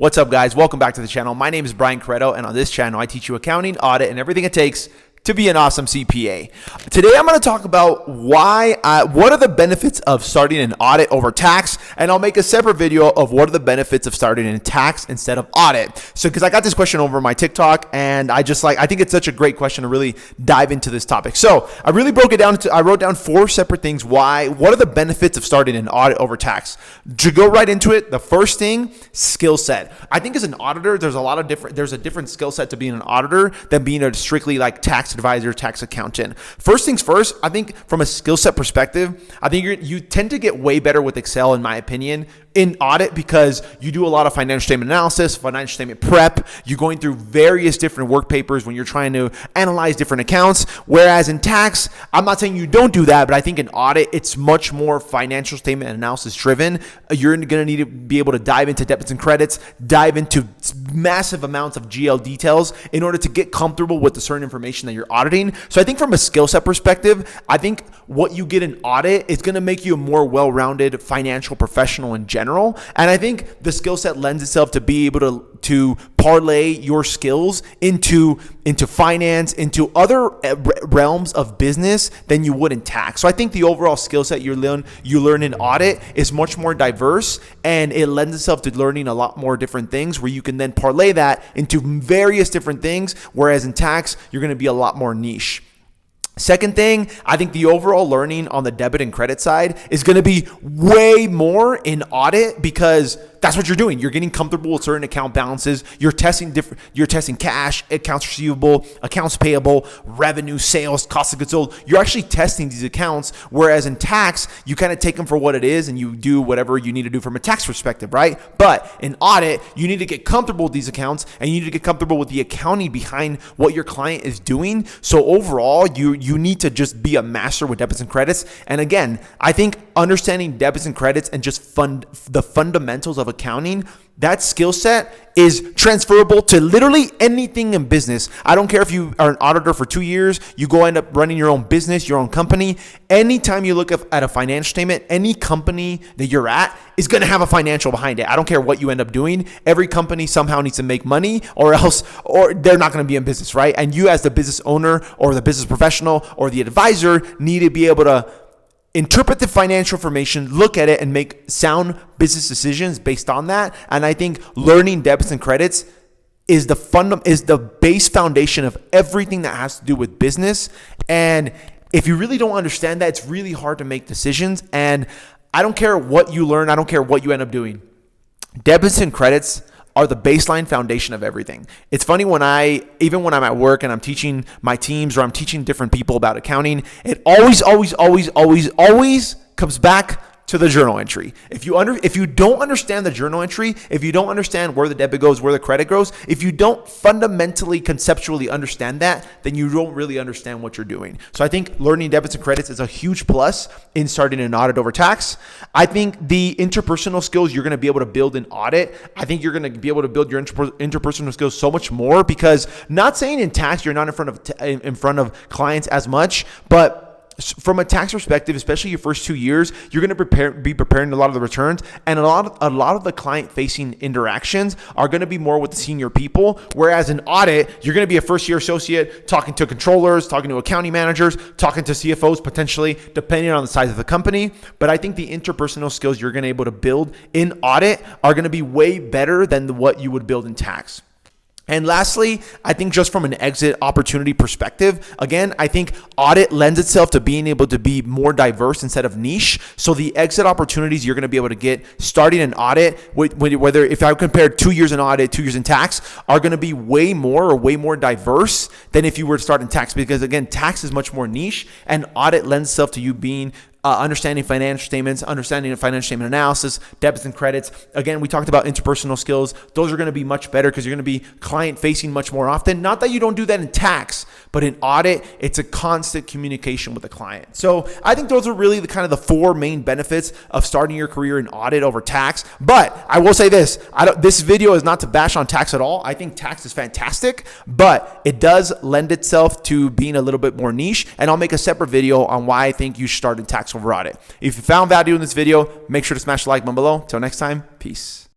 What's up, guys? Welcome back to the channel. My name is Bryan Carreto, and on this channel, I teach you accounting, audit, and everything it takes to be an awesome CPA. Today, I'm going to talk about what are the benefits of starting an audit over tax, and I'll make a separate video of what are the benefits of starting in tax instead of audit. So, because I got this question over my TikTok, and I think it's such a great question to really dive into this topic. So, I really broke it down. I wrote down 4 separate things. What are the benefits of starting an audit over tax? To go right into it, the first thing, skill set. I think as an auditor, there's a different skill set to being an auditor than being a strictly like tax advisor, tax accountant. First things first, I think from a skill set perspective, I think you tend to get way better with Excel, in my opinion, in audit, because you do a lot of financial statement analysis, financial statement prep. You're going through various different work papers when you're trying to analyze different accounts. Whereas in tax, I'm not saying you don't do that, but I think in audit, it's much more financial statement analysis driven. You're going to need to be able to dive into debits and credits, dive into massive amounts of GL details in order to get comfortable with the certain information that you're auditing. So I think from a skill set perspective, I think what you get in audit is going to make you a more well-rounded financial professional in general. And I think the skill set lends itself to be able to parlay your skills into finance, into other realms of business than you would in tax. So I think the overall skill set you learn in audit is much more diverse, and it lends itself to learning a lot more different things where you can then parlay that into various different things, whereas in tax, you're going to be a lot more niche. Second thing, I think the overall learning on the debit and credit side is going to be way more in audit, because that's what you're doing. You're getting comfortable with certain account balances. You're testing cash, accounts receivable, accounts payable, revenue, sales, cost of goods sold. You're actually testing these accounts, whereas in tax, you kind of take them for what it is and you do whatever you need to do from a tax perspective, right? But in audit, you need to get comfortable with these accounts, and you need to get comfortable with the accounting behind what your client is doing. So overall, you need to just be a master with debits and credits. And again, I think understanding debits and credits and just the fundamentals of accounting, that skill set is transferable to literally anything in business. I don't care if you are an auditor for 2 years, you go end up running your own business, your own company. Anytime you look at a financial statement, any company that you're at is going to have a financial behind it. I don't care what you end up doing. Every company somehow needs to make money, or they're not going to be in business, right? And you, as the business owner or the business professional or the advisor, need to be able to interpret the financial information, look at it, and make sound business decisions based on that. And I think learning debits and credits is the base foundation of everything that has to do with business. And if you really don't understand that, it's really hard to make decisions. And I don't care what you learn. I don't care what you end up doing. Debits and credits are the baseline foundation of everything. It's funny even when I'm at work and I'm teaching my teams or I'm teaching different people about accounting, it always comes back to the journal entry. If you don't understand the journal entry, if you don't understand where the debit goes, where the credit goes, if you don't fundamentally, conceptually understand that, then you don't really understand what you're doing. So I think learning debits and credits is a huge plus in starting an audit over tax. I think the interpersonal skills you're going to be able to build in audit, I think you're going to be able to build your interpersonal skills so much more, because not saying in tax you're not in front of clients as much, but from a tax perspective, especially your first 2 years, you're going to be preparing a lot of the returns, and a lot of the client-facing interactions are going to be more with the senior people. Whereas in audit, you're going to be a first-year associate talking to controllers, talking to accounting managers, talking to CFOs potentially, depending on the size of the company. But I think the interpersonal skills you're going to be able to build in audit are going to be way better than what you would build in tax. And lastly, I think just from an exit opportunity perspective, again, I think audit lends itself to being able to be more diverse instead of niche. So the exit opportunities you're going to be able to get starting an audit, whether if I compare 2 years in audit, 2 years in tax, are going to be way more diverse than if you were to start in tax. Because again, tax is much more niche, and audit lends itself to you being understanding financial statements, understanding financial statement analysis, debits and credits. Again, we talked about interpersonal skills. Those are going to be much better because you're going to be client-facing much more often. Not that you don't do that in tax, but in audit, it's a constant communication with the client. So I think those are really the 4 main benefits of starting your career in audit over tax. But I will say this, this video is not to bash on tax at all. I think tax is fantastic, but it does lend itself to being a little bit more niche. And I'll make a separate video on why I think you should start in tax over audit. If you found value in this video, make sure to smash the like button below. Till next time, peace.